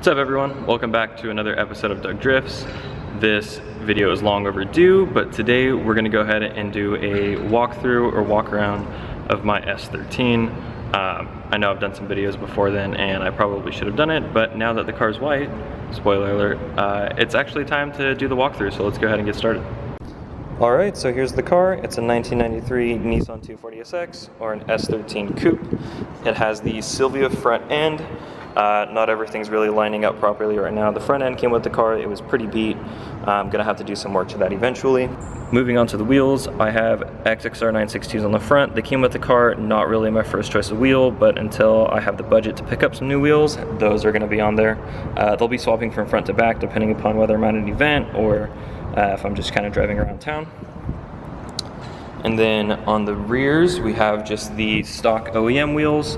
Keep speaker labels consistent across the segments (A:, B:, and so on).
A: What's up everyone? Welcome back to another episode of Doug Drifts. This video is long overdue, but today we're gonna go ahead and do a walkthrough or walk around of my S13. I know I've done some videos before then and I probably should have done it, but now that the car's white, spoiler alert, it's actually time to do the walkthrough, so let's go ahead and get started. Alright, so here's the car. It's a 1993 Nissan 240SX or an S13 Coupe. It has the Silvia Front End. Not everything's really lining up properly right now. The front end came with the car, it was pretty beat. I'm gonna have to do some work to that eventually. Moving on to the wheels, I have XXR 962s on the front. They came with the car, not really my first choice of wheel, but until I have the budget to pick up some new wheels, those are gonna be on there. They'll be swapping from front to back depending upon whether I'm at an event or if I'm just kind of driving around town. And then on the rears, we have just the stock OEM wheels.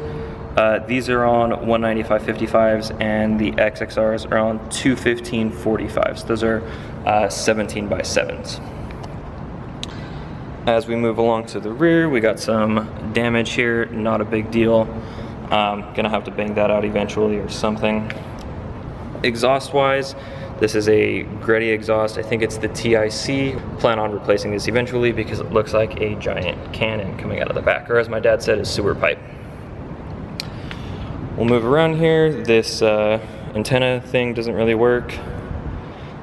A: These are on 195/55s and the XXRs are on 215/45s. Those are 17x7s. As we move along to the rear, we got some damage here, not a big deal. Gonna have to bang that out eventually or something. Exhaust wise, this is a Greddy exhaust. I think it's the TIC. Plan on replacing this eventually because it looks like a giant cannon coming out of the back, or as my dad said, a sewer pipe. We'll move around here. This antenna thing doesn't really work.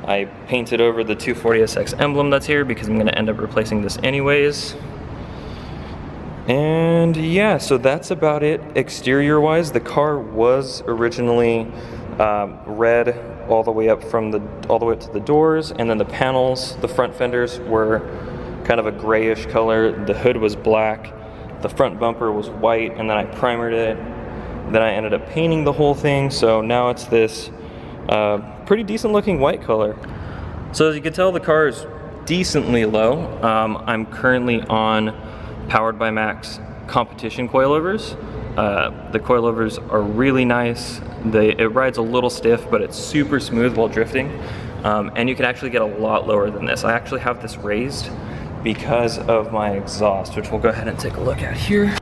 A: I painted over the 240SX emblem that's here because I'm gonna end up replacing this anyways. And yeah, so that's about it exterior wise. The car was originally red all the way up from all the way up to the doors, and then the panels, the front fenders were kind of a grayish color. The hood was black, the front bumper was white, and then I primered it. Then I ended up painting the whole thing, so now it's this pretty decent looking white color. So as you can tell, the car is decently low. I'm currently on PoweredbyMax competition coilovers. The coilovers are really nice. It rides a little stiff, but it's super smooth while drifting. And you can actually get a lot lower than this. I actually have this raised because of my exhaust, which we'll go ahead and take a look at here.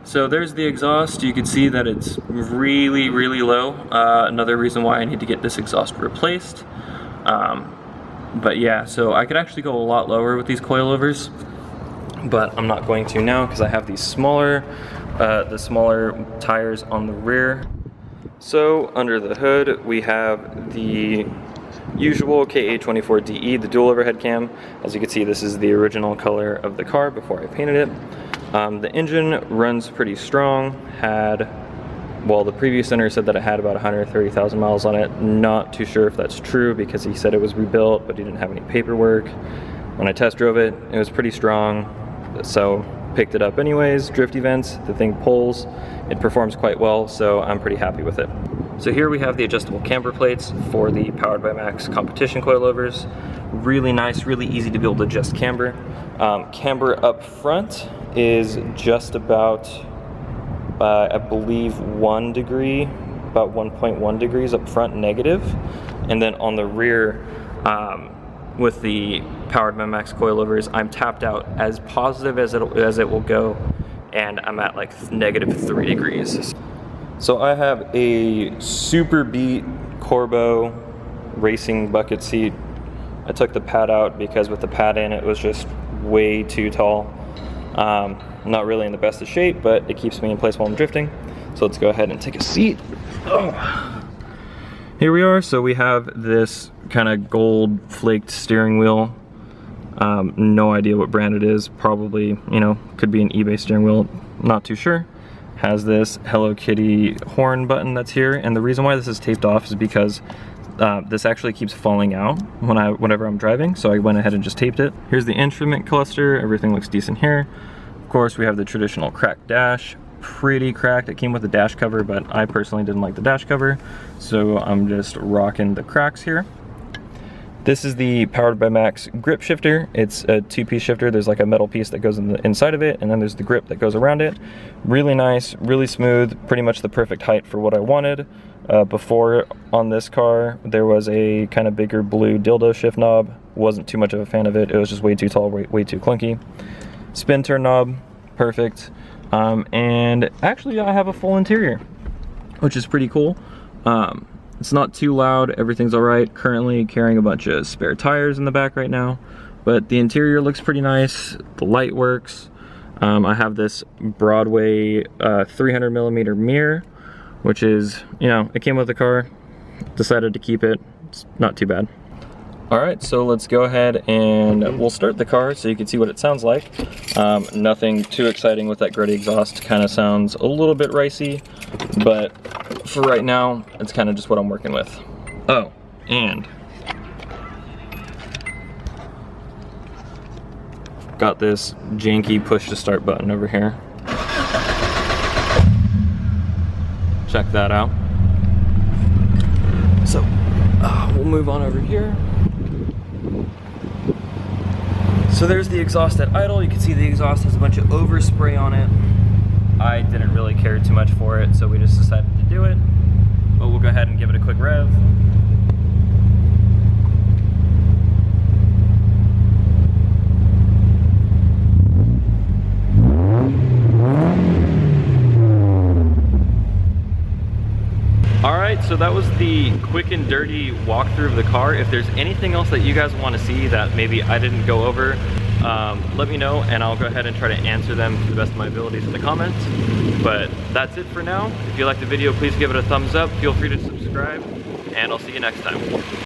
A: So there's the exhaust. You can see that it's really, really low. Another reason why I need to get this exhaust replaced. But yeah, so I could actually go a lot lower with these coilovers, but I'm not going to now because I have these smaller, the smaller tires on the rear. So under the hood, we have the usual KA24DE, the dual overhead cam. As you can see, this is the original color of the car before I painted it. The engine runs pretty strong. Well, the previous owner said that it had about 130,000 miles on it. Not too sure if that's true because he said it was rebuilt, but he didn't have any paperwork. When I test drove it, it was pretty strong, so picked it up anyways. Drift events, the thing pulls. It performs quite well, so I'm pretty happy with it. So here we have the adjustable camber plates for the PoweredbyMax competition coilovers. Really nice, really easy to be able to adjust camber. Camber up front is just about, I believe, 1 degree, about 1.1 degrees up front negative. And then on the rear, with the PoweredbyMax coilovers, I'm tapped out as positive as it will go, and I'm at like -3 degrees. So I have a super beat Corbeau racing bucket seat. I took the pad out because with the pad in, it was just way too tall. Not really in the best of shape, but it keeps me in place while I'm drifting. So let's go ahead and take a seat. Oh. Here we are. So we have this kind of gold flaked steering wheel. No idea what brand it is. Probably, you know, could be an eBay steering wheel. Not too sure. Has this Hello Kitty horn button that's here. And the reason why this is taped off is because this actually keeps falling out whenever I'm driving, so I went ahead and just taped it. Here's the instrument cluster. Everything looks decent here. Of course, we have the traditional cracked dash. Pretty cracked. It came with a dash cover, but I personally didn't like the dash cover, so I'm just rocking the cracks here. This is the PoweredbyMax grip shifter. It's a 2-piece shifter. There's like a metal piece that goes in the inside of it, and then there's the grip that goes around it. Really nice, really smooth, pretty much the perfect height for what I wanted. Before on this car, there was a kind of bigger blue dildo shift knob. Wasn't too much of a fan of it. It was just way too tall, way too clunky. Spin turn knob, perfect. And actually I have a full interior, which is pretty cool. It's not too loud, everything's all right. Currently carrying a bunch of spare tires in the back right now, but the interior looks pretty nice. The light works. I have this Broadway 300mm mirror, which is, you know, it came with the car. Decided to keep it. It's not too bad. All right, so let's go ahead and we'll start the car so you can see what it sounds like. Nothing too exciting with that Greddy exhaust. Kind of sounds a little bit ricey, but for right now, it's kind of just what I'm working with. Oh, and got this janky push to start button over here. Check that out. So we'll move on over here. So there's the exhaust at idle. You can see the exhaust has a bunch of overspray on it. I didn't really care too much for it, so we just decided to do it. But we'll go ahead and give it a quick rev. Alright, so that was the quick and dirty walkthrough of the car. If there's anything else that you guys want to see that maybe I didn't go over, let me know and I'll go ahead and try to answer them to the best of my abilities in the comments. But that's it for now. If you liked the video, please give it a thumbs up. Feel free to subscribe, and I'll see you next time.